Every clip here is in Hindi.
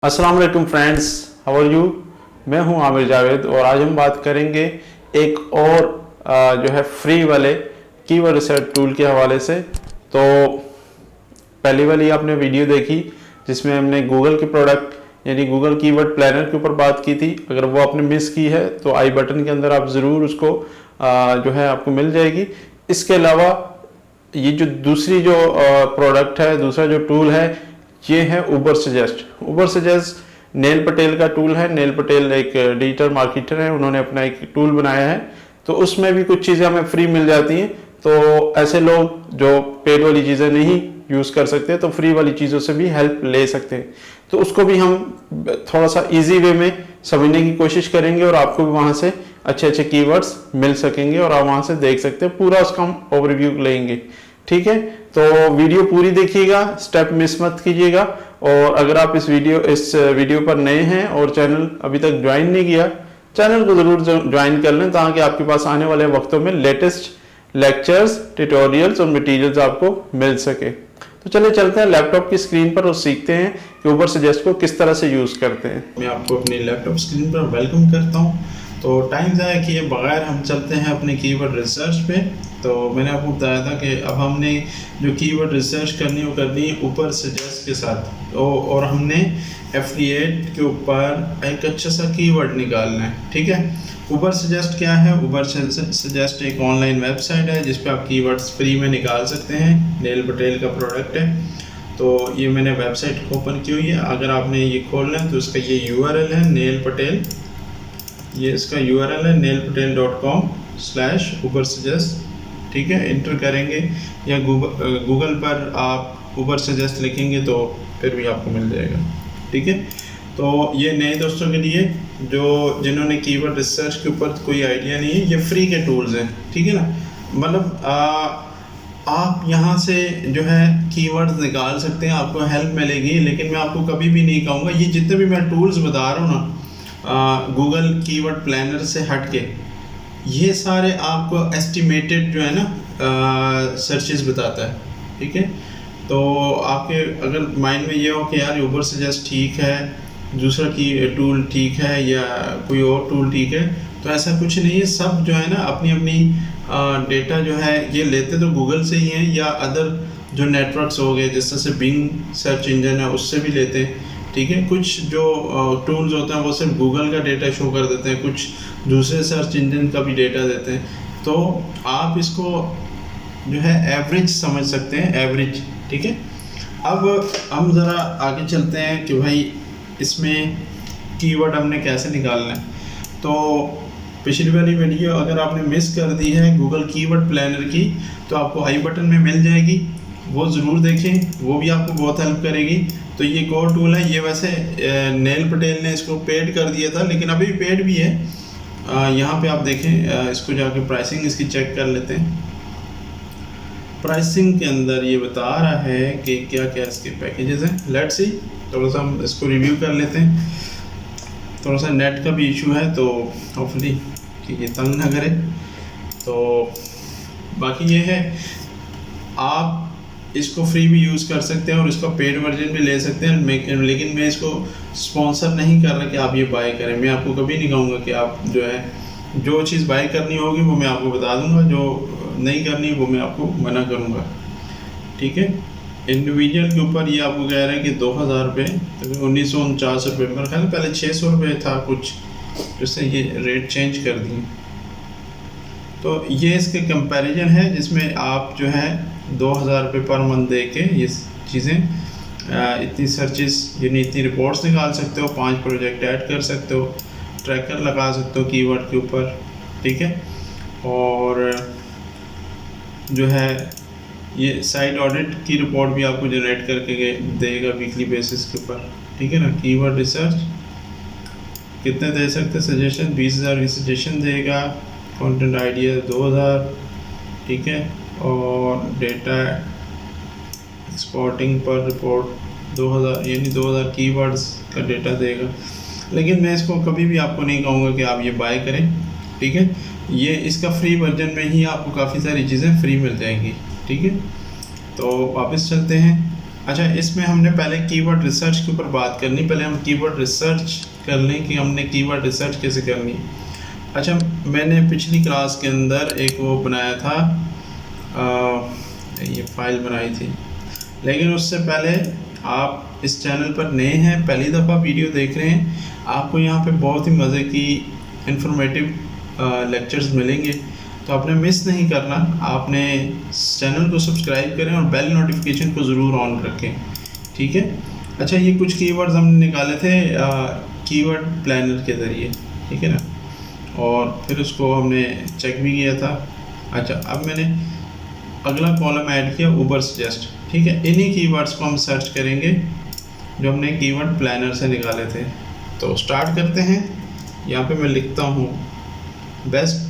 अस्सलाम वालेकुम फ्रेंड्स, हाउ आर यू। मैं हूं आमिर जावेद और आज हम बात करेंगे एक और जो है फ्री वाले कीवर्ड रिसर्च टूल के हवाले से। तो पहली वाली आपने वीडियो देखी जिसमें हमने गूगल के प्रोडक्ट यानी गूगल कीवर्ड प्लानर के ऊपर बात की थी। अगर वो आपने मिस की है तो आई बटन के अंदर आप ज़रूर उसको जो है आपको मिल जाएगी। इसके अलावा ये जो दूसरी जो प्रोडक्ट है, दूसरा जो टूल है, ये है उबर सजेस्ट। उबर सजेस्ट नेल पटेल का टूल है। नेल पटेल एक डिजिटल मार्केटर है, उन्होंने अपना एक टूल बनाया है, तो उसमें भी कुछ चीज़ें हमें फ्री मिल जाती हैं। तो ऐसे लोग जो पेड वाली चीज़ें नहीं यूज़ कर सकते तो फ्री वाली चीज़ों से भी हेल्प ले सकते हैं। तो उसको भी हम थोड़ा सा इजी वे में समझने की कोशिश करेंगे और आपको भी वहाँ से अच्छे अच्छे कीवर्ड्स मिल सकेंगे और आप वहाँ से देख सकते हैं। पूरा उसका हम ओवरव्यू लेंगे, ठीक है। तो वीडियो पूरी देखिएगा, स्टेप मिस मत कीजिएगा। और अगर आप इस वीडियो पर नए हैं और चैनल अभी तक ज्वाइन नहीं किया, चैनल को ज़रूर ज्वाइन कर लें ताकि आपके पास आने वाले वक्तों में लेटेस्ट लेक्चर्स, ट्यूटोरियल्स और मटेरियल्स आपको मिल सके। तो चलिए चलते हैं लैपटॉप की स्क्रीन पर और सीखते हैं कि उबर सजेस्ट को किस तरह से यूज़ करते हैं। मैं आपको अपनी लैपटॉप स्क्रीन पर वेलकम करता हूं। तो टाइम ज़ाया किए बगैर हम चलते हैं अपने कीवर्ड रिसर्च पे। तो मैंने आपको बताया था कि अब हमने जो कीवर्ड रिसर्च करनी वो करनी है उबर सजेस्ट के साथ। और हमने एफिलिएट के ऊपर एक अच्छा सा कीवर्ड निकालना है, ठीक है। उबर सजेस्ट क्या है? उबर सजेस्ट एक ऑनलाइन वेबसाइट है जिस पे आप कीवर्ड्स फ्री में निकाल सकते हैं। नेल पटेल का प्रोडक्ट है। तो ये मैंने वेबसाइट ओपन की हुई है। अगर आपने ये खोलना है तो इसका ये यूआरएल है नेल पटेल, ये इसका यूआरएल है nailpatel.com/uber suggest, ठीक है। इंटर करेंगे या गूगल पर आप उबर सजेस्ट लिखेंगे तो फिर भी आपको मिल जाएगा, ठीक है। तो ये नए दोस्तों के लिए जिन्होंने कीवर्ड रिसर्च के ऊपर कोई आइडिया नहीं है, ये फ्री के टूल्स हैं, ठीक है ना। मतलब आप यहाँ से जो है कीवर्ड्स निकाल सकते हैं, आपको हेल्प मिलेगी। लेकिन मैं आपको कभी भी नहीं कहूँगा, ये जितने भी मैं टूल्स बता रहा हूँ ना गूगल कीवर्ड प्लानर से हट के, ये सारे आपको एस्टिमेटेड जो है ना सर्चेस बताता है, ठीक है। तो आपके अगर माइंड में ये हो कि यार उबर सजेस्ट ठीक है, दूसरा की टूल ठीक है या कोई और टूल ठीक है, तो ऐसा कुछ नहीं है। सब जो है ना अपनी अपनी डेटा जो है ये लेते तो गूगल से ही हैं या अदर जो नेटवर्क्स हो गए जैसे से बिंग सर्च इंजन है उससे भी लेते हैं, ठीक है। कुछ जो टूल्स होते हैं वो सिर्फ गूगल का डेटा शो कर देते हैं, कुछ दूसरे सर्च इंजन का भी डेटा देते हैं। तो आप इसको जो है एवरेज समझ सकते हैं, एवरेज, ठीक है। अब हम ज़रा आगे चलते हैं कि भाई इसमें कीवर्ड हमने कैसे निकालना है। तो पिछली वाली वीडियो अगर आपने मिस कर दी है गूगल कीवर्ड प्लानर की तो आपको आई बटन में मिल जाएगी, वो ज़रूर देखें, वो भी आपको बहुत हेल्प करेगी। तो ये एक और टूल है, ये वैसे नेल पटेल ने इसको पेड कर दिया था लेकिन अभी पेड भी है। यहाँ पे आप देखें, इसको जाके प्राइसिंग इसकी चेक कर लेते हैं। प्राइसिंग के अंदर ये बता रहा है कि क्या क्या इसके पैकेजेस हैं। लेट्स सी, थोड़ा सा हम इसको रिव्यू कर लेते हैं। थोड़ा सा नेट का भी इशू है तो होपफुली कि ये तंग ना करे। तो बाकी ये है, आप इसको फ्री भी यूज़ कर सकते हैं और इसका पेड वर्जन भी ले सकते हैं। लेकिन मैं इसको स्पॉन्सर नहीं कर रहा कि आप ये बाय करें। मैं आपको कभी नहीं कहूँगा कि आप जो चीज़ बाय करनी होगी वो मैं आपको बता दूँगा, जो नहीं करनी वो मैं आपको मना करूँगा, ठीक है। इंडिविजुअल के ऊपर ये आपको कह रहा है कि 2000 रुपये, तो 1949 रुपये, मेरे ख्याल पहले 600 रुपये था कुछ, जिससे ये रेट चेंज कर दिए। तो ये इसके कंपैरिजन है जिसमें आप जो है 2000 रुपये पर मंथ दे के ये चीज़ें इतनी सर्चेस यानी इतनी रिपोर्ट्स निकाल सकते हो, 5 प्रोजेक्ट ऐड कर सकते हो, ट्रैकर लगा सकते हो कीवर्ड के ऊपर, ठीक है। और जो है ये साइट ऑडिट की रिपोर्ट भी आपको जनरेट करके देगा वीकली बेसिस के ऊपर, ठीक है ना। कीवर्ड रिसर्च कितने दे सकते हैं सजेशन, 20,000 की सजेशन देगा। कंटेंट आइडिया 2000, ठीक है। और डेटा एक्सपोर्टिंग पर रिपोर्ट 2000, यानी 2000 कीवर्ड्स का डेटा देगा। लेकिन मैं इसको कभी भी आपको नहीं कहूँगा कि आप ये बाय करें, ठीक है। ये इसका फ्री वर्जन में ही आपको काफ़ी सारी चीज़ें फ्री मिल जाएंगी, ठीक है। तो वापस चलते हैं अच्छा, इसमें हमने पहले कीवर्ड रिसर्च के ऊपर बात करनी। पहले हम कीवर्ड रिसर्च कर लें कि हमने कीवर्ड रिसर्च कैसे करनी। अच्छा, मैंने पिछली क्लास के अंदर एक वो बनाया था, ये फाइल बनाई थी, लेकिन उससे पहले आप इस चैनल पर नए हैं, पहली दफ़ा वीडियो देख रहे हैं, आपको यहाँ पे बहुत ही मज़े की इंफॉर्मेटिव लेक्चर्स मिलेंगे, तो आपने मिस नहीं करना। आपने चैनल को सब्सक्राइब करें और बेल नोटिफिकेशन को ज़रूर ऑन रखें, ठीक है। अच्छा, ये कुछ कीवर्ड्स हमने निकाले थे कीवर्ड प्लानर के ज़रिए, ठीक है ना, और फिर उसको हमने चेक भी किया था। अच्छा, अब मैंने अगला कॉलम ऐड किया ऊबर सजेस्ट, ठीक है। इन्हीं कीवर्ड्स को हम सर्च करेंगे जो हमने कीवर्ड प्लानर से निकाले थे। तो स्टार्ट करते हैं। यहाँ पे मैं लिखता हूँ best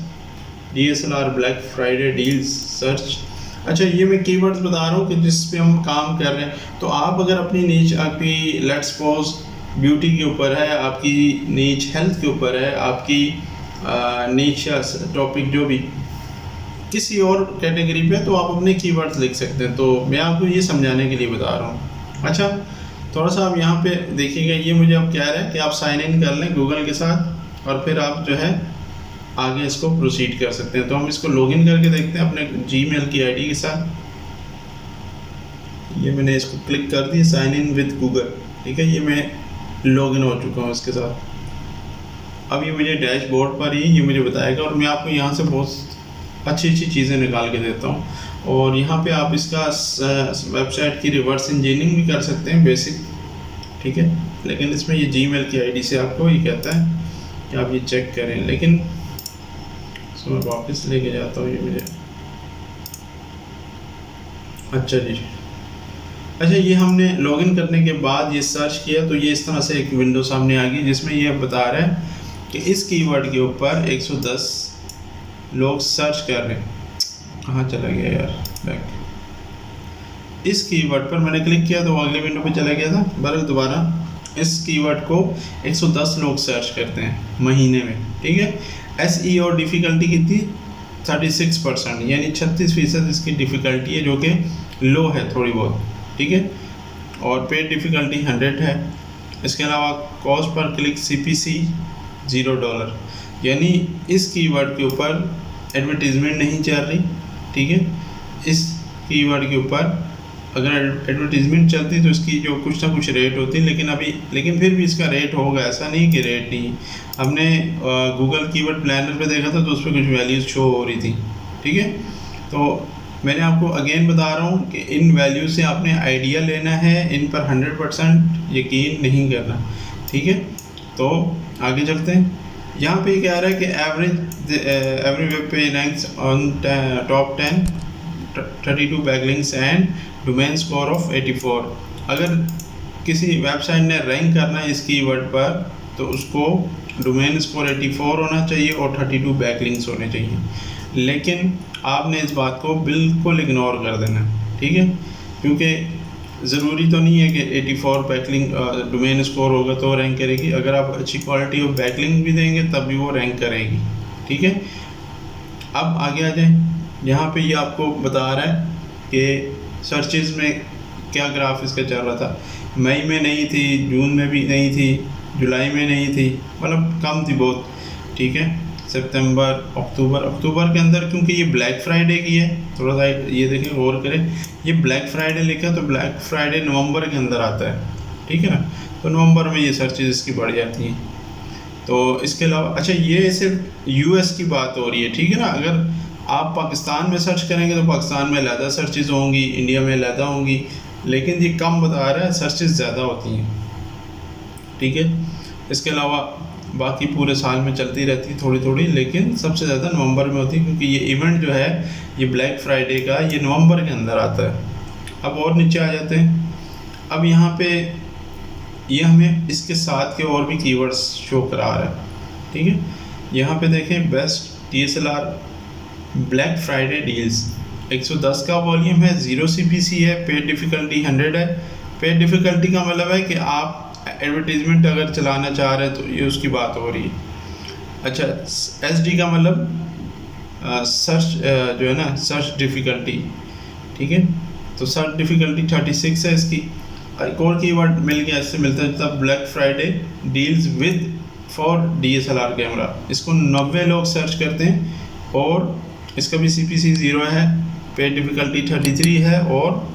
DSLR black Friday deals search. अच्छा, ये मैं कीवर्ड्स बता रहा हूँ कि जिस पे हम काम कर रहे हैं। तो आप अगर अपनी नीच, आपकी लेट्स सपोज ब्यूटी के ऊपर है, आपकी नीच हेल्थ के ऊपर है, आपकी नीच टॉपिक जो भी किसी और कैटेगरी पे, तो आप अपने कीवर्ड्स लिख सकते हैं। तो मैं आपको ये समझाने के लिए बता रहा हूँ। अच्छा, थोड़ा सा आप यहाँ पे देखिएगा, ये मुझे अब कह रहा है कि आप साइन इन कर लें गूगल के साथ और फिर आप जो है आगे इसको प्रोसीड कर सकते हैं। तो हम इसको लॉगिन करके देखते हैं अपने जीमेल की आईडी के साथ। ये मैंने इसको क्लिक कर दिया, साइन इन विद गूगल, ठीक है। ये मैं लॉगिन हो चुका हूँ इसके साथ। अब ये मुझे डैशबोर्ड पर ही ये मुझे बताएगा और मैं आपको यहाँ से बहुत अच्छी चीज़ें निकाल के देता हूँ। और यहाँ पे आप इसका वेबसाइट की रिवर्स इंजीनियरिंग भी कर सकते हैं, बेसिक, ठीक है। लेकिन इसमें ये जीमेल की आईडी से आपको ये कहता है कि आप ये चेक करें। लेकिन इसको मैं वापस लेके जाता हूँ, ये मुझे अच्छा जी। अच्छा, ये हमने लॉगिन करने के बाद ये सर्च किया तो ये इस तरह से एक विंडो सामने आ गई जिसमें ये बता रहा है कि इस कीवर्ड के ऊपर 110 लोग सर्च कर रहे हैं। कहाँ चला गया यार बैक। इस कीवर्ड पर मैंने क्लिक किया तो अगले विंडो पे चला गया था। बहरहाल दोबारा इस कीवर्ड को 110 लोग सर्च करते हैं महीने में, ठीक है। SEO डिफ़िकल्टी कितनी 36%, यानी 36% इसकी डिफ़िकल्टी है, जो कि लो है थोड़ी बहुत, ठीक है। और पेड डिफ़िकल्टी 100 है। इसके अलावा कॉस्ट पर क्लिक CPC $0, यानी इस कीवर्ड के ऊपर एडवर्टीज़मेंट नहीं चल रही, ठीक है। इस कीवर्ड के ऊपर अगर एडवर्टीज़मेंट चलती तो इसकी जो कुछ ना कुछ रेट होती, लेकिन फिर भी इसका रेट होगा, ऐसा नहीं कि रेट नहीं। हमने गूगल कीवर्ड प्लानर पे देखा था तो उस पर कुछ वैल्यूज़ शो हो रही थी, ठीक है। तो मैंने आपको अगेन बता रहा हूँ कि इन वैल्यू से आपने आइडिया लेना है, इन पर 100% यकीन नहीं करना, ठीक है। तो आगे चलते हैं। यहाँ पे क्या आ रहा है कि every web page ranks on top 10, 32 backlinks and domain score of 84। अगर किसी वेबसाइट ने रैंक करना है इस कीवर्ड पर तो उसको डोमेन स्कोर 84 होना चाहिए और 32 बैकलिंक्स होने चाहिए। लेकिन आपने इस बात को बिल्कुल इग्नोर कर देना, ठीक है, क्योंकि ज़रूरी तो नहीं है कि 84 बैकलिंक डोमेन स्कोर होगा तो रैंक करेगी। अगर आप अच्छी क्वालिटी ऑफ बैकलिंक भी देंगे तब भी वो रैंक करेगी, ठीक है। अब आगे आ जाए। यहाँ पे ये आपको बता रहा है कि सर्चेज़ में क्या ग्राफ इसका चल रहा था। मई में नहीं थी, जून में भी नहीं थी, जुलाई में नहीं थी, मतलब कम थी बहुत, ठीक है। सितंबर, अक्टूबर के अंदर, क्योंकि ये ब्लैक फ्राइडे की है, थोड़ा सा ये देखें, गौर करें, ये ब्लैक फ्राइडे लिखा तो ब्लैक फ्राइडे नवंबर के अंदर आता है, ठीक है ना। तो नवंबर में ये सर्चेज इसकी बढ़ जाती हैं। तो इसके अलावा अच्छा, ये सिर्फ US की बात हो रही है, ठीक है ना। अगर आप पाकिस्तान में सर्च करेंगे तो पाकिस्तान में ज़्यादा सर्चेज होंगी, इंडिया में ज़्यादा होंगी, लेकिन ये कम बता रहा है, सर्चेज ज़्यादा होती हैं, ठीक है। इसके अलावा बाकी पूरे साल में चलती रहती है थोड़ी थोड़ी, लेकिन सबसे ज़्यादा नवंबर में होती है, क्योंकि ये इवेंट जो है ये ब्लैक फ्राइडे का ये नवंबर के अंदर आता है। अब और नीचे आ जाते हैं। अब यहाँ पे ये हमें इसके साथ के और भी कीवर्ड्स शो करा रहा है, ठीक है। यहाँ पे देखें, best DSLR black Friday deals 110 का वॉल्यूम है, 0 CPC है, पेड डिफ़िकल्टी 100 है। पेड डिफ़िकल्टी का मतलब है कि आप एडवर्टीज़मेंट अगर चलाना चाह रहे हैं तो ये उसकी बात हो रही है। अच्छा, SD का मतलब सर्च जो है ना, सर्च डिफ़िकल्टी, ठीक है। तो सर्च डिफ़िकल्टी 36 है इसकी। एक और कीवर्ड मिल गया, इससे मिलता जुलता, black Friday deals with for DSLR camera. इसको 90 लोग सर्च करते हैं और इसका भी CPC 0 है, पेज डिफ़िकल्टी 33 है और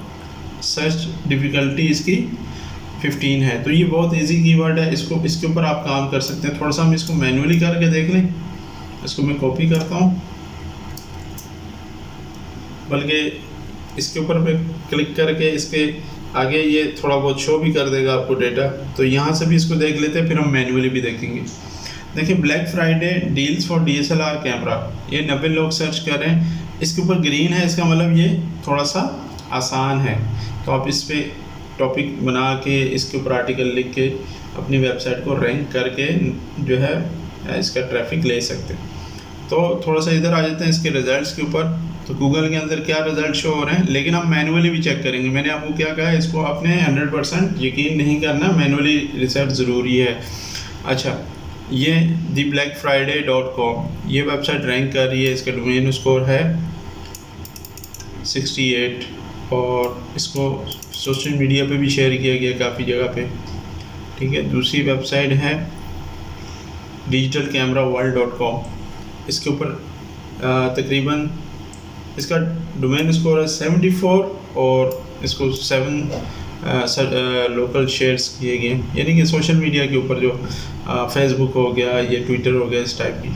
सर्च डिफ़िकल्टी इसकी 15 है। तो ये बहुत इजी कीवर्ड है, इसके ऊपर आप काम कर सकते हैं। थोड़ा सा हम इसको मैन्युअली करके देख लें। इसको मैं कॉपी करता हूँ, बल्कि इसके ऊपर मैं क्लिक करके इसके आगे ये थोड़ा बहुत शो भी कर देगा आपको डेटा। तो यहाँ से भी इसको देख लेते हैं, फिर हम मैन्युअली भी देखेंगे। देखिए, black Friday deals for DSLR camera, ये 90 लोग सर्च कर रहे हैं। इसके ऊपर ग्रीन है, इसका मतलब ये थोड़ा सा आसान है। तो आप इस पर टॉपिक बना के इसके ऊपर आर्टिकल लिख के अपनी वेबसाइट को रैंक करके जो है इसका ट्रैफिक ले सकते हैं। तो थोड़ा सा इधर आ जाते हैं इसके रिजल्ट्स के ऊपर। तो गूगल के अंदर क्या रिजल्ट शो हो रहे हैं, लेकिन हम मैनुअली भी चेक करेंगे। मैंने आपको क्या कहा है, इसको आपने 100% यकीन नहीं करना, मैनुअली रिसर्च ज़रूरी है। अच्छा, ये theblackfriday.com ये वेबसाइट रैंक कर रही है, इसका डोमेन स्कोर है 68 और इसको सोशल मीडिया पे भी शेयर किया गया काफ़ी जगह पे। ठीक है, दूसरी वेबसाइट है digitalcameraworld.com, इसके ऊपर तकरीबन इसका डोमेन स्कोर है 74 और इसको 7 लोकल शेयर्स किए गए, यानी कि सोशल मीडिया के ऊपर जो फेसबुक हो गया या ट्विटर हो गया, इस टाइप की।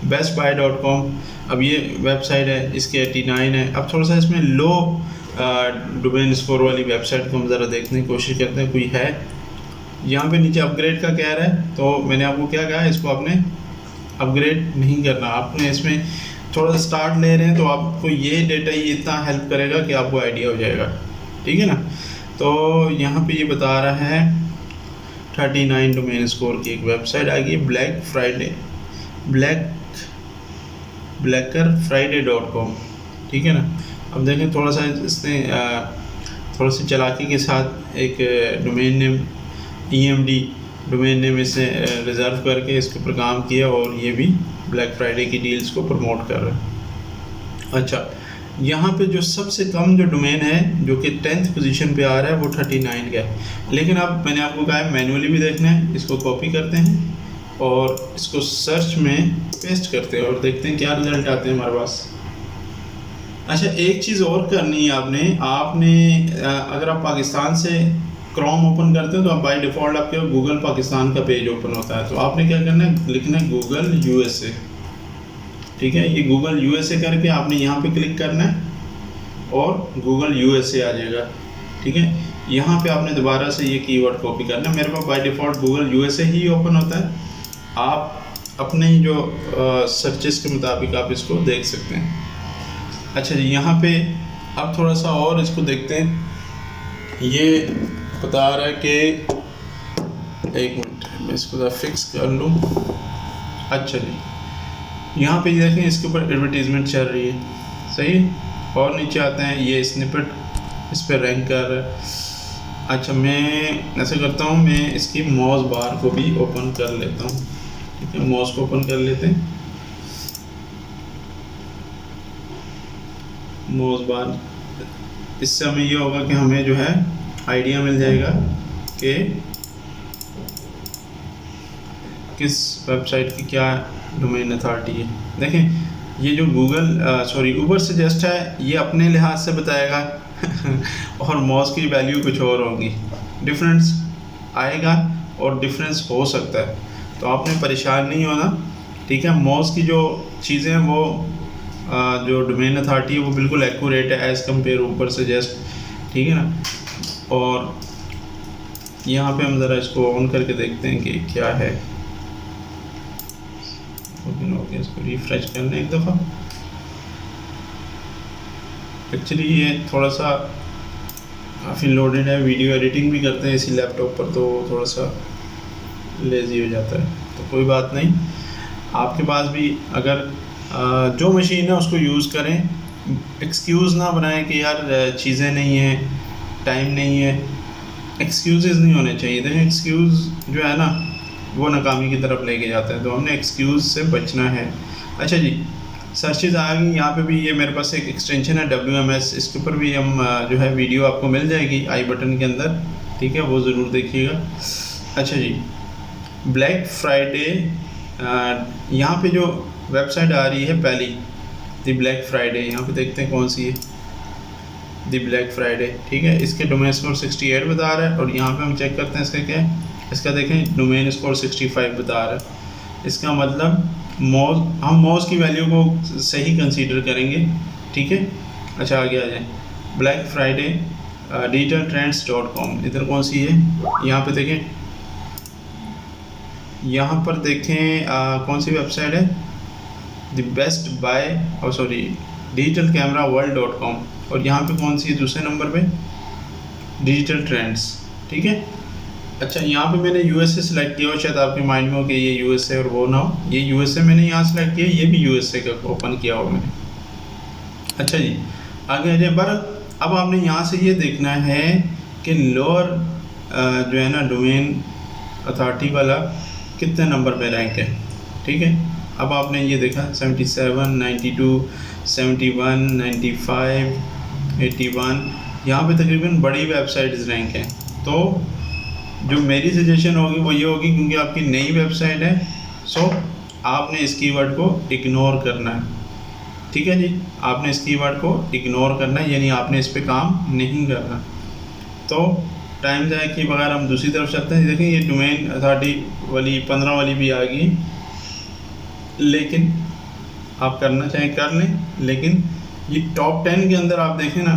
bestbuy.com, अब ये वेबसाइट है, इसके 89 है। अब थोड़ा सा इसमें लो डोमेन स्कोर वाली वेबसाइट को हम ज़रा देखने की कोशिश करते हैं, कोई है। यहाँ पे नीचे अपग्रेड का कह रहा है, तो मैंने आपको क्या कहा है, इसको आपने अपग्रेड नहीं करना। आपने इसमें थोड़ा सा स्टार्ट ले रहे हैं तो आपको ये डेटा ही इतना हेल्प करेगा कि आपको आइडिया हो जाएगा। ठीक है ना। तो यहाँ पे ये बता रहा है 39 डोमेन स्कोर की एक वेबसाइट आ गई, blackerfriday.com। ठीक है ना। अब देखें, थोड़ा सा इसने थोड़ा सी चालाकी के साथ एक domain name EMD domain name इसे रिज़र्व करके इसके ऊपर काम किया और ये भी ब्लैक फ्राइडे की डील्स को प्रमोट कर रहा है। अच्छा, यहाँ पे जो सबसे कम जो डोमेन है जो कि 10th पोजीशन पे आ रहा है वो 39 का है। लेकिन अब मैंने आपको कहा है मैनुअली भी देखना है। इसको कॉपी करते हैं और इसको सर्च में पेस्ट करते हैं और देखते हैं क्या रिजल्ट आते हैं हमारे पास। अच्छा, एक चीज़ और करनी है आपने अगर आप पाकिस्तान से क्रोम ओपन करते हो तो आप बाय डिफ़ॉल्ट आपके गूगल पाकिस्तान का पेज ओपन होता है। तो आपने क्या करना है, लिखना है गूगल USA। ठीक है, ये गूगल USA करके आपने यहाँ पे क्लिक करना है और गूगल USA आ जाएगा। ठीक है, यहाँ पे आपने दोबारा से ये कीवर्ड कॉपी करना है। मेरे पास बाय डिफ़ॉल्ट गूगल USA ही ओपन होता है। आप अपने ही जो सर्चेस के मुताबिक आप इसको देख सकते हैं। अच्छा जी, यहाँ पे अब थोड़ा सा और इसको देखते हैं। ये बता रहा है कि एक मिनट मैं इसको ज़रा फिक्स कर लूँ। अच्छा जी, यहाँ पे देखें इसके ऊपर एडवर्टीज़मेंट चल रही है, सही। और नीचे आते हैं, ये स्निपेट इस पर रैंक कर रहा है। अच्छा, मैं ऐसा करता हूँ, मैं इसकी माउस बार को भी ओपन कर लेता हूँ। ठीक है, माउस को ओपन कर लेते हैं। माउस बार, इससे हमें ये होगा कि हमें जो है आइडिया मिल जाएगा कि किस वेबसाइट की क्या डोमेन अथॉरिटी है। देखें, ये जो ऊबर सजेस्ट है ये अपने लिहाज से बताएगा और मॉस की वैल्यू कुछ और होगी, डिफरेंस आएगा और डिफरेंस हो सकता है। तो आपने परेशान नहीं होना। ठीक है, मॉस की जो चीज़ें हैं वो जो डोमेन अथॉरिटी है वो बिल्कुल एक्यूरेट है एज़ कम्पेयर ऊपर सजेस्ट। ठीक है ना। और यहाँ पे हम ज़रा इसको ऑन करके देखते हैं कि क्या है। ओके, इसको रिफ्रेश करना एक दफ़ा। एक्चुअली ये थोड़ा सा काफ़ी लोडेड है, वीडियो एडिटिंग भी करते हैं इसी लैपटॉप पर, तो थोड़ा सा लेज़ी हो जाता है। तो कोई बात नहीं, आपके पास भी अगर जो मशीन है उसको यूज़ करें। एक्सक्यूज़ ना बनाएं कि यार चीज़ें नहीं हैं, टाइम नहीं है। एक्सक्यूज़ नहीं होने चाहिए। देखिए, एक्सक्यूज़ जो है ना वो नाकामी की तरफ लेके जाता है, तो हमने एक्सक्यूज़ से बचना है। अच्छा जी, सर्चेज आ गई। यहाँ पे भी ये मेरे पास एक एक्सटेंशन है WMS, इसके ऊपर भी हम जो है वीडियो आपको मिल जाएगी आई बटन के अंदर, ठीक है, वो ज़रूर देखिएगा। अच्छा जी, ब्लैक फ्राइडे, यहाँ पे जो वेबसाइट आ रही है पहली, दी ब्लैक फ्राइडे, यहाँ पे देखते हैं कौन सी है, दी ब्लैक फ्राइडे, ठीक है। इसके डोमेन स्कोर 68 बता रहा है, और यहाँ पे हम चेक करते हैं इसका क्या है, इसका देखें डोमेन स्कोर 65 बता रहा है। इसका मतलब हम मॉस की वैल्यू को सही कंसीडर करेंगे, ठीक है। अच्छा आगे आ जाए, ब्लैक फ्राइडे digitaltrends.com, इधर कौन सी है, यहाँ पे देखें, यहाँ पर देखें कौन सी वेबसाइट है, द बेस्ट बाय, और सॉरी digitalcameraworld.com, और यहाँ पे कौन सी है दूसरे नंबर पे, डिजिटल ट्रेंड्स, ठीक है। अच्छा, यहाँ पे मैंने USA सेलेक्ट किया, और शायद आपके माइंड में हो कि ये USA और वो ना हो, ये USA मैंने यहाँ सेलेक्ट किया, ये भी USA का ओपन किया हुआ मैंने। अच्छा जी, आगे आ जाए, पर अब आपने यहाँ से ये देखना है कि लोअर जो है ना डोमेन अथॉरिटी वाला कितने नंबर पे रैंक है, ठीक है। अब आपने ये देखा 77, 92, 71, 95, 81, यहाँ पे तकरीबन बड़ी वेबसाइट्स रैंक हैं। तो जो मेरी सजेशन होगी वो ये होगी, क्योंकि आपकी नई वेबसाइट है, सो आपने इस कीवर्ड को इग्नोर करना है, ठीक है जी। आपने इस कीवर्ड को इग्नोर करना है, यानी आपने इस पे काम नहीं करना। तो टाइम जाए कि बगैर हम दूसरी तरफ चलते हैं। देखें ये डोमेन अथॉरिटी वाली 15 वाली भी आ गई, लेकिन आप करना चाहें कर लें, लेकिन ये टॉप 10 के अंदर आप देखें ना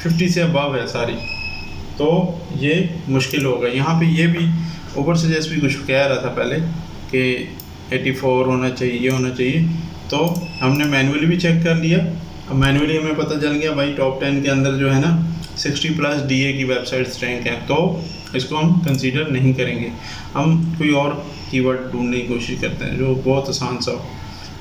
50 से अबव है सारी, तो ये मुश्किल होगा। यहाँ पे ये भी ऊपर से जैसे भी कुछ कह रहा था पहले कि 84 होना चाहिए, ये होना चाहिए, तो हमने मैनुअली भी चेक कर लिया। अब मैनुअली हमें पता चल गया भाई टॉप 10 के अंदर जो है ना 60+ DA की वेबसाइट्स रैंक हैं, तो इसको हम कंसीडर नहीं करेंगे। हम कोई और कीवर्ड ढूंढने की कोशिश करते हैं जो बहुत आसान सा हो।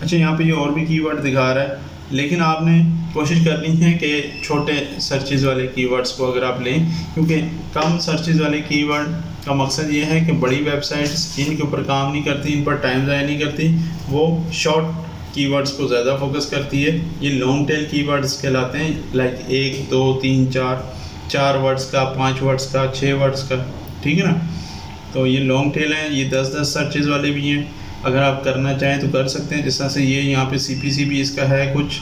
अच्छा, यहाँ पे ये और भी कीवर्ड दिखा रहा है, लेकिन आपने कोशिश करनी है कि छोटे सर्चेज़ वाले कीवर्ड्स को अगर आप लें, क्योंकि कम सर्चेज़ वाले कीवर्ड का मकसद ये है कि बड़ी वेबसाइट्स इनके ऊपर काम नहीं करती, इन पर टाइम ज़ाया नहीं करती, वो शॉर्ट कीवर्ड्स को ज़्यादा फोकस करती है। ये लॉन्ग टेल कीवर्ड्स कहलाते हैं, लाइक 1, 2, 3, 4 वर्ड्स का, 5 वर्ड्स का, 6 वर्ड्स का, ठीक है ना। तो ये लॉन्ग टेल हैं, ये 10-10 सर्चेज़ वाले भी हैं। अगर आप करना चाहें तो कर सकते हैं, जिस तरह से ये यहाँ पे CPC भी इसका है कुछ,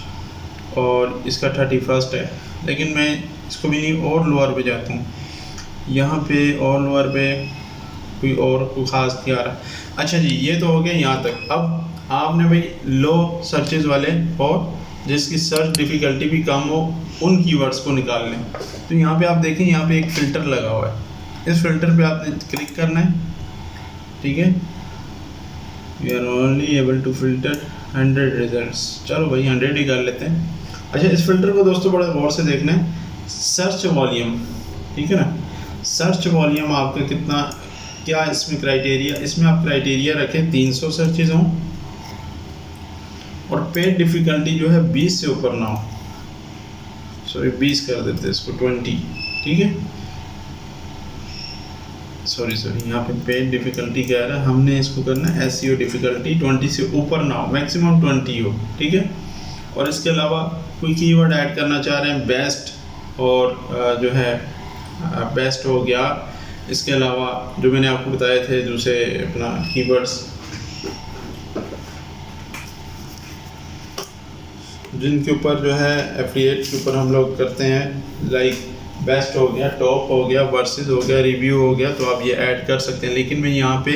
और इसका 31 है, लेकिन मैं इसको भी नहीं, और लोअर पे जाता हूँ, यहाँ पे और लोअर पे कोई ख़ास क्या आ रहा है। अच्छा जी, ये तो हो गया यहाँ तक। अब आपने भाई लो सर्चेज वाले और जिसकी सर्च डिफ़िकल्टी भी कम हो उन कीवर्ड्स को निकाल लें। तो यहाँ पे आप देखें, यहाँ पे एक फ़िल्टर लगा हुआ है, इस फिल्टर पे आपने क्लिक करना है, ठीक है। We are only able to filter 100 results, चलो भाई 100 ही कर लेते हैं। अच्छा, इस फिल्टर को दोस्तों बड़ा गौर से देखना है, सर्च वॉल्यूम, ठीक है ना। सर्च वॉल्यूम आपका कितना, क्या इसमें क्राइटेरिया, इसमें आप क्राइटेरिया रखें 300 सर्चेज हों, और पेड डिफ़िकल्टी जो है 20 से ऊपर ना हो, सॉरी 20 कर देते हैं इसको 20, ठीक है। सॉरी यहाँ पे पेड डिफ़िकल्टी कह रहा है, हमने इसको करना है SEO डिफ़िकल्टी 20 से ऊपर ना हो, मैक्सिमम 20 हो, ठीक है। और इसके अलावा कोई कीवर्ड ऐड करना चाह रहे हैं, बेस्ट, और जो है बेस्ट हो गया। इसके अलावा जो मैंने आपको बताए थे दूसरे अपना कीवर्ड्स जिनके ऊपर जो है एफिलिएट के ऊपर हम लोग करते हैं, लाइक बेस्ट हो गया, टॉप हो गया, वर्सेस हो गया, रिव्यू हो गया, तो आप ये ऐड कर सकते हैं। लेकिन मैं यहाँ पे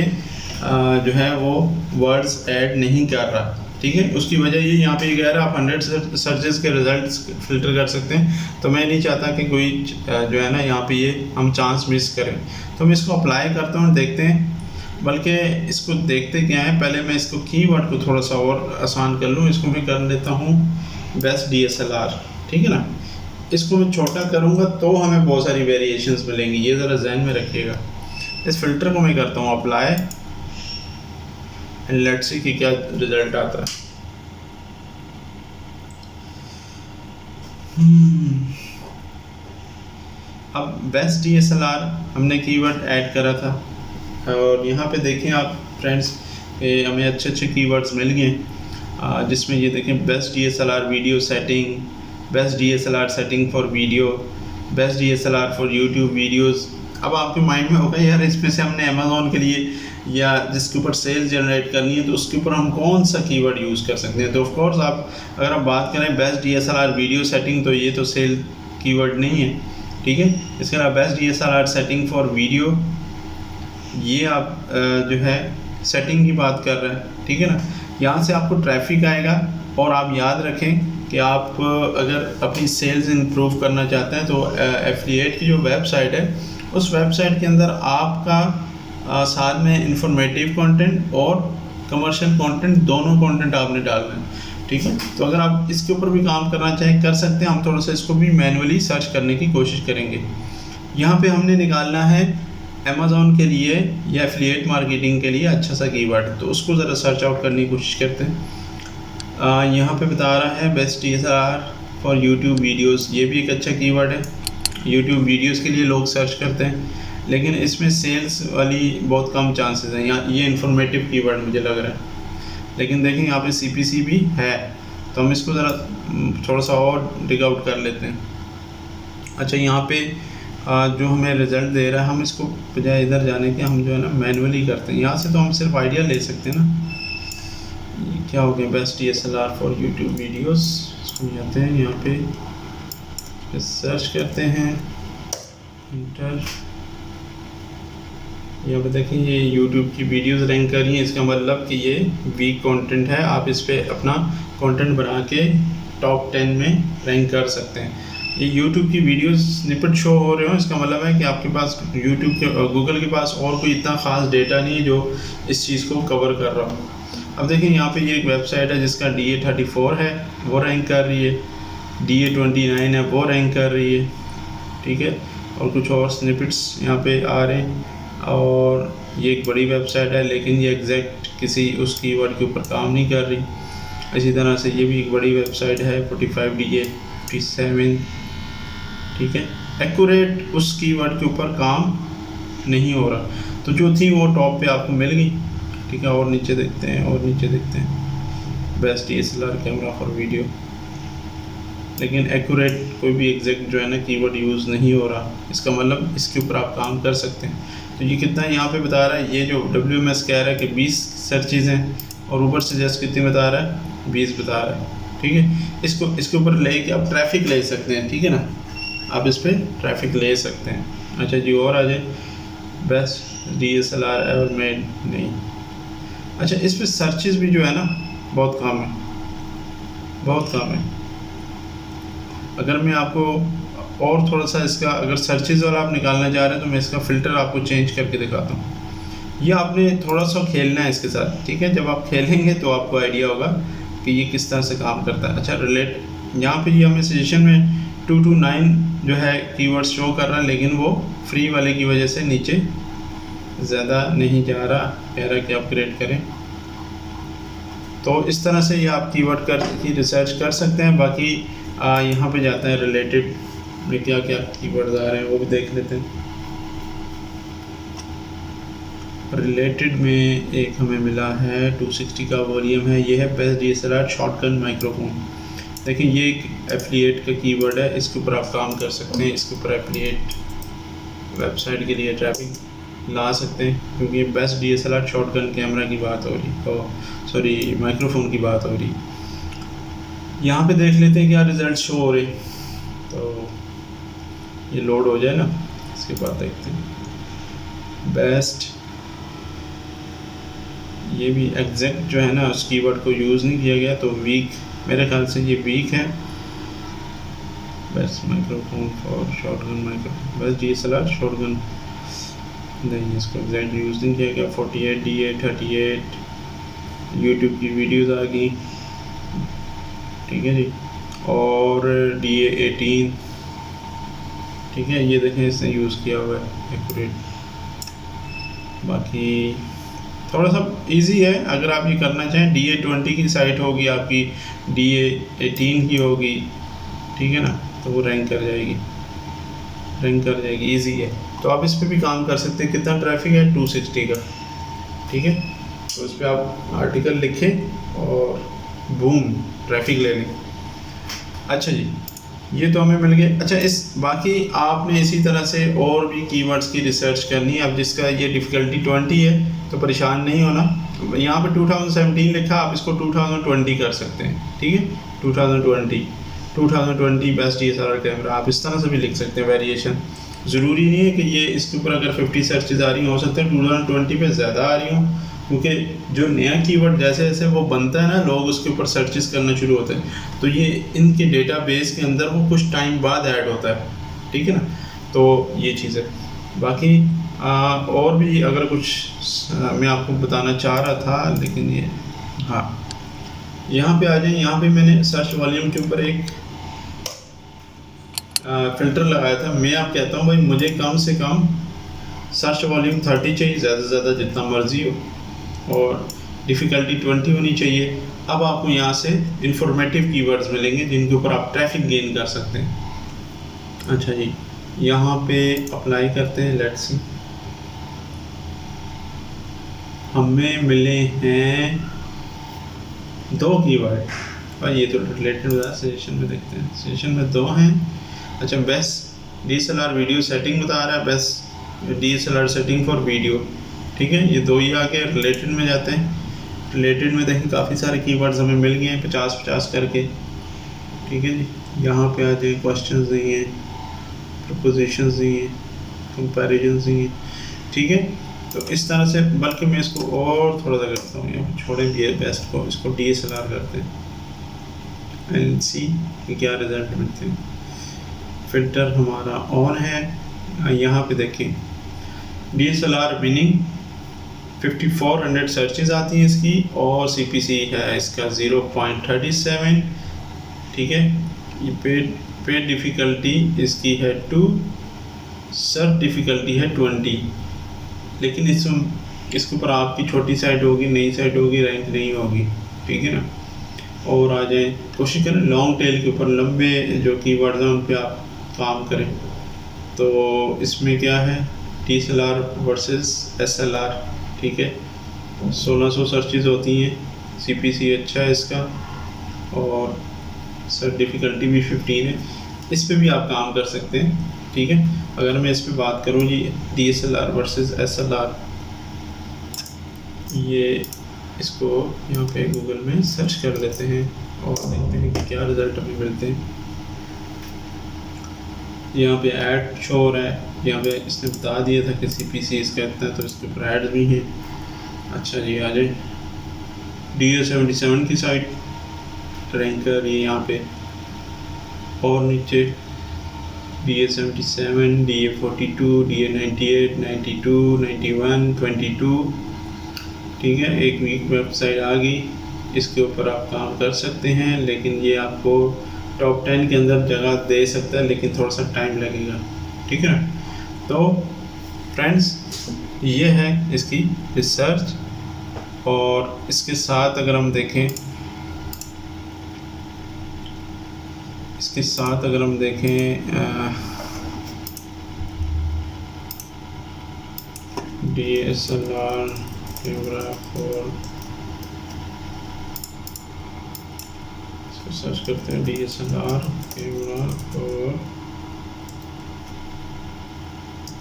जो है वो वर्ड्स ऐड नहीं कर रहा, ठीक है। उसकी वजह ये यहाँ पे ये कह रहा है आप 100 सर्चेस के रिजल्ट्स फिल्टर कर सकते हैं, तो मैं नहीं चाहता कि कोई जो है ना यहाँ पे ये हम चांस मिस करें। तो मैं इसको अप्लाई करता हूँ, देखते हैं, बल्कि इसको देखते क्या है, पहले मैं इसको कीवर्ड को थोड़ा सा और आसान कर लूँ। इसको मैं कर लेता हूँ बेस्ट DSLR, ठीक है ना। इसको मैं छोटा करूँगा तो हमें बहुत सारी वेरिएशंस मिलेंगी, ये ज़रा जहन में रखिएगा। इस फिल्टर को मैं करता हूँ अप्लाई, एंड लेट्स सी कि क्या रिजल्ट आता है। अब बेस्ट DSLR हमने कीवर्ड ऐड करा था, और यहाँ पे देखें आप फ्रेंड्स, हमें अच्छे कीवर्ड्स मिल गए। जिसमें ये देखें best DSLR video setting, best DSLR setting for video, best DSLR for YouTube videos. अब आपके माइंड में होगा यार इसमें से हमने अमेज़ॉन के लिए या जिसके ऊपर सेल जनरेट करनी है तो उसके ऊपर हम कौन सा कीवर्ड यूज़ कर सकते हैं। तो ऑफ कोर्स आप अगर आप बात करें बेस्ट DSLR वीडियो सेटिंग, तो ये तो सेल कीवर्ड नहीं है, ठीक है। इसके अलावा best DSLR setting for video, ये आप जो है सेटिंग की बात कर रहे हैं, ठीक है ना। यहाँ से आपको ट्रैफिक आएगा और आप याद रखें कि आप अगर अपनी सेल्स इंप्रूव करना चाहते हैं तो एफिलिएट की जो वेबसाइट है उस वेबसाइट के अंदर आपका साथ में इंफॉर्मेटिव कंटेंट और कमर्शियल कंटेंट, दोनों कंटेंट आपने डालना है, ठीक है। तो अगर आप इसके ऊपर भी काम करना चाहें कर सकते हैं, हम थोड़ा सा इसको भी मैनुअली सर्च करने की कोशिश करेंगे। यहाँ पे हमने निकालना है अमेज़ॉन के लिए या एफिलिएट मार्केटिंग के लिए अच्छा सा कीवर्ड, तो उसको ज़रा सर्च आउट करने की कोशिश करते हैं। यहाँ पे बता रहा है best DSLR for YouTube videos, ये भी एक अच्छा कीवर्ड है। यूट्यूब वीडियोस के लिए लोग सर्च करते हैं, लेकिन इसमें सेल्स वाली बहुत कम चांसेस हैं। यहाँ ये इंफॉर्मेटिव कीवर्ड मुझे लग रहा है, लेकिन देखें यहाँ पे CPC भी है, तो हम इसको ज़रा थोड़ा सा और डिग आउट कर लेते हैं। अच्छा, यहाँ पे जो हमें रिज़ल्ट दे रहा है, हम इसको बजाय इधर जाने के हम जो है ना मैनुअली करते हैं। यहाँ से तो हम सिर्फ आइडिया ले सकते हैं ना। ये क्या हो गया, best DSLR for YouTube videos, इसको जाते हैं यहाँ पे सर्च करते हैं, इंटर। यहाँ पे देखिए ये यूट्यूब की वीडियोस रैंक कर रही हैं, इसका मतलब कि ये वीक कंटेंट है। आप इस पर अपना कंटेंट बना के टॉप 10 में रैंक कर सकते हैं। ये YouTube की वीडियोस स्निपेट शो हो रहे हो, इसका मतलब है कि आपके पास YouTube के गूगल के पास और कोई इतना ख़ास डेटा नहीं है जो इस चीज़ को कवर कर रहा हो। अब देखिए यहाँ पे ये एक वेबसाइट है जिसका DA34 है, वो रैंक कर रही है, DA29 है, वो रैंक कर रही है, ठीक है। और कुछ और स्निपेट्स यहाँ पे आ रहे हैं, और ये एक बड़ी वेबसाइट है लेकिन ये एग्जैक्ट किसी उस कीवर्ड के ऊपर काम नहीं कर रही। इसी तरह से ये भी एक बड़ी वेबसाइट है 45 DA57, ठीक है। एक्यूरेट उस कीवर्ड के ऊपर काम नहीं हो रहा, तो जो थी वो टॉप पे आपको मिल गई, ठीक है। और नीचे देखते हैं, और नीचे देखते हैं best DSLR camera for video, लेकिन एक्यूरेट कोई भी एग्जैक्ट जो है ना कीवर्ड यूज़ नहीं हो रहा। इसका मतलब इसके ऊपर आप काम कर सकते हैं। तो ये कितना यहाँ पे बता रहा है, ये जो WMS कह रहा है कि 20 सर्चेज हैं, और ऊपर सजेस्ट कितनी बता रहा है, 20 बता रहा है, ठीक है। इसके ऊपर ले के आप ट्रैफिक ले सकते हैं, ठीक है ना, आप इस पर ट्रैफिक ले सकते हैं। अच्छा जी, और आ जाए बेस्ट DSLR एवर मेड, नहीं। अच्छा, इस पर सर्चेज भी जो है ना बहुत कम है, बहुत कम है। अगर मैं आपको और थोड़ा सा इसका अगर सर्चेज वाला आप निकालना चाह रहे हैं तो मैं इसका फ़िल्टर आपको चेंज करके दिखाता हूँ। ये आपने थोड़ा सा खेलना है इसके साथ, ठीक है। जब आप खेलेंगे तो आपको आइडिया होगा कि ये किस तरह से काम करता है। अच्छा, रिलेट यहाँ पे ये हमें सजेशन में 2 to 9 जो है कीवर्ड शो कर रहा है, लेकिन वो फ्री वाले की वजह से नीचे ज़्यादा नहीं जा रहा, कह रहा है कि अपग्रेड करें। तो इस तरह से ये आप कीवर्ड की रिसर्च कर सकते हैं। बाकी यहाँ पे जाते हैं रिलेटेड में क्या क्या कीवर्ड्स आ रहे हैं वो भी देख लेते हैं। रिलेटेड में एक हमें मिला है 260 का वॉल्यूम है, ये है बेस्ट DSLR शॉटगन माइक्रोफोन। देखिए ये एक एफिलिएट का कीवर्ड है, इसके ऊपर आप काम कर सकते हैं। इसके ऊपर एफिलिएट वेबसाइट के लिए ट्रैफिक ला सकते हैं, क्योंकि ये बेस्ट DSLR शॉटगन कैमरा की बात हो रही, तो सॉरी माइक्रोफोन की बात हो रही। यहाँ पे देख लेते हैं क्या रिज़ल्ट शो हो रहे, तो ये लोड हो जाए ना, इसके बाद देखते हैं। बेस्ट, ये भी एग्जैक्ट जो है ना उस कीवर्ड को यूज़ नहीं किया गया, तो वीक, मेरे ख्याल से ये वीक है। Best microphone for shotgun microphone, best DSLR shotgun, नहीं इसको एग्जैक्ट यूज़ नहीं किया गया। 48 DA38 यूट्यूब की वीडियोज़ आ गई, ठीक है जी। और DA18, ठीक है, ये देखें इसने यूज़ किया हुआ है एक्यूरेट। बाकी थोड़ा सा इजी है, अगर आप ये करना चाहें। DA20 की साइट होगी आपकी, DA18 की होगी, ठीक है ना, तो वो रैंक कर जाएगी, ईजी है। तो आप इस पर भी काम कर सकते हैं। कितना ट्रैफिक है, 260 का, ठीक है। तो इस पर आप आर्टिकल लिखें और बूम ट्रैफिक ले लें। अच्छा जी, ये तो हमें मिल गए। अच्छा, इस बाकी आपने इसी तरह से और भी कीवर्ड्स की रिसर्च करनी है। अब जिसका ये डिफ़िकल्टी 20 है तो परेशान नहीं होना, यहाँ पे 2017 लिखा, आप इसको 2020 कर सकते हैं, ठीक है। 2020 बेस्ट DSLR कैमरा, आप इस तरह से भी लिख सकते हैं वेरिएशन। ज़रूरी नहीं है कि ये इसके ऊपर अगर 50 सर्चेज आ रही हो सकता है 2020 पे ज़्यादा आ रही हो, क्योंकि जो नया कीवर्ड जैसे जैसे वो बनता है ना, लोग उसके ऊपर सर्चेस करना शुरू होते हैं, तो ये इनके डेटाबेस के अंदर वो कुछ टाइम बाद ऐड होता है, ठीक है ना। तो ये चीज़ है। बाकी और भी अगर कुछ मैं आपको बताना चाह रहा था, लेकिन ये हाँ, यहाँ पे आ जाए। यहाँ पे मैंने सर्च वॉल्यूम के ऊपर एक फ़िल्टर लगाया था। मैं आप कहता हूँ भाई मुझे कम से कम सर्च वॉल्यूम 30 चाहिए, ज़्यादा से ज़्यादा जितना मर्ज़ी हो, और डिफ़िकल्टी 20 होनी चाहिए। अब आपको यहाँ से इंफॉर्मेटिव कीवर्ड्स मिलेंगे जिनके ऊपर आप ट्रैफिक गेन कर सकते हैं। अच्छा जी, यहाँ पे अप्लाई करते हैं। लेट्स सी, हमें मिले हैं 2 कीवर्ड, और ये तो रिलेटेड है। सजेशन में देखते हैं, सजेशन में 2 हैं। अच्छा, बेस्ट DSLR वीडियो सेटिंग बता रहा है, best DSLR setting for video, ठीक है। ये 2 ही आके रिलेटेड में जाते हैं। रिलेटेड में देखें काफ़ी सारे कीवर्ड्स हमें मिल गए हैं 50-50 करके, ठीक है जी। यहाँ पे आ जाए, क्वेश्चंस दिए हैं, प्रपोजिशंस दिए हैं, कंपैरिजंस दिए हैं, ठीक है। तो इस तरह से, बल्कि मैं इसको और थोड़ा सा करता हूँ, यहाँ छोड़ें बेस्ट को, इसको DSLR करते हैं एंड सी कि क्या रिजल्ट मिलते हैं। फ़िल्टर हमारा ऑन है। यहाँ पे देखें DSLR विनिंग 5400 सर्चेज आती हैं इसकी, और CPC है इसका 0.37, ठीक है। ये पेड डिफ़िकल्टी इसकी है 2, सर्च डिफ़िकल्टी है 20, लेकिन इसके ऊपर आपकी छोटी साइट होगी, नई साइट होगी, रैंक नहीं होगी, ठीक है ना। और आ जाए, कोशिश करें लॉन्ग टेल के ऊपर, लंबे जो कीवर्ड्स हैं उन पे आप काम करें। तो इसमें क्या है, DSLR वर्सेस SLR, ठीक है। 1600 सर्चेज होती हैं, CPC अच्छा है इसका, और सर्च डिफ़िकल्टी भी 15 है। इस पे भी आप काम कर सकते हैं, ठीक है। अगर मैं इस पे बात करूँ जी, DSLR वर्सेस SLR, ये इसको यहाँ पे गूगल में सर्च कर लेते हैं और देखते हैं कि क्या रिज़ल्ट हमें मिलते हैं। यहाँ पे ऐड शो हो रहा है, यहाँ पे इसने बता दिया था कि CPC इसका इतना है, तो इसके ऊपर ऐड्स भी हैं। अच्छा जी, आ जाए DA77 की साइट, रैंकर ये यहाँ पे, और नीचे DA77, DA42, DA98, 92, 91, 22, ठीक है। एक वीक वेबसाइट आ गई, इसके ऊपर आप काम कर सकते हैं, लेकिन ये आपको टॉप 10 के अंदर जगह दे सकता है, लेकिन थोड़ा सा टाइम लगेगा, ठीक है। तो फ्रेंड्स, ये है इसकी रिसर्च। और इसके साथ अगर हम देखें, DSLR कैमरा फॉर, इसको सर्च करते हैं, DSLR कैमरा फॉर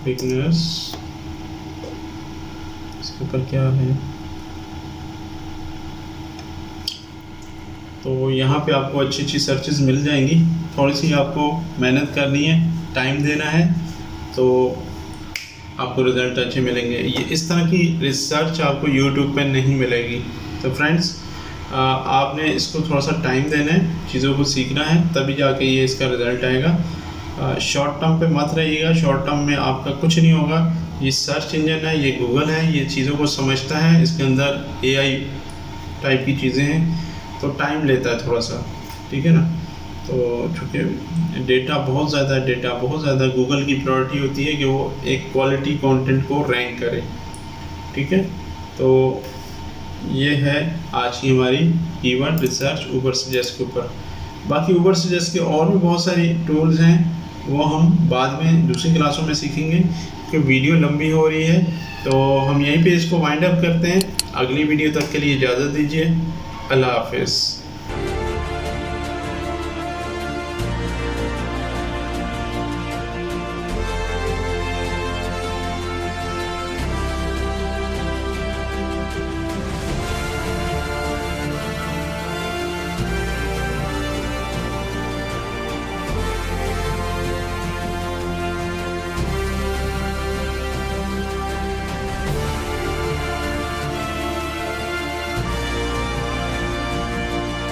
बिगनर्स, इसके ऊपर क्या है। तो यहाँ पे आपको अच्छी अच्छी सर्चेस मिल जाएंगी। थोड़ी सी आपको मेहनत करनी है, टाइम देना है, तो आपको रिज़ल्ट अच्छे मिलेंगे। ये इस तरह की रिसर्च आपको YouTube पे नहीं मिलेगी। तो फ्रेंड्स, आपने इसको थोड़ा सा टाइम देना है, चीज़ों को सीखना है, तभी जाके ये इसका रिज़ल्ट आएगा। शॉर्ट टर्म पे मत रहिएगा, शॉर्ट टर्म में आपका कुछ नहीं होगा। ये सर्च इंजन है, ये गूगल है, ये चीज़ों को समझता है, इसके अंदर AI टाइप की चीज़ें हैं, तो टाइम लेता है थोड़ा सा, ठीक है ना। तो चूँकि डेटा बहुत ज़्यादा गूगल की प्रायोरिटी होती है कि वो एक क्वालिटी कंटेंट को रैंक करे, ठीक है। तो ये है आज की हमारी कीवर्ड रिसर्च उबर सजेस्ट के ऊपर। बाकी उबर सजेस्ट के और भी बहुत सारी टूल्स हैं, वो हम बाद में दूसरी क्लासों में सीखेंगे, क्योंकि वीडियो लंबी हो रही है। तो हम यहीं पे इसको वाइंड अप करते हैं। अगली वीडियो तक के लिए इजाज़त दीजिए। अल्लाह हाफ़िज़।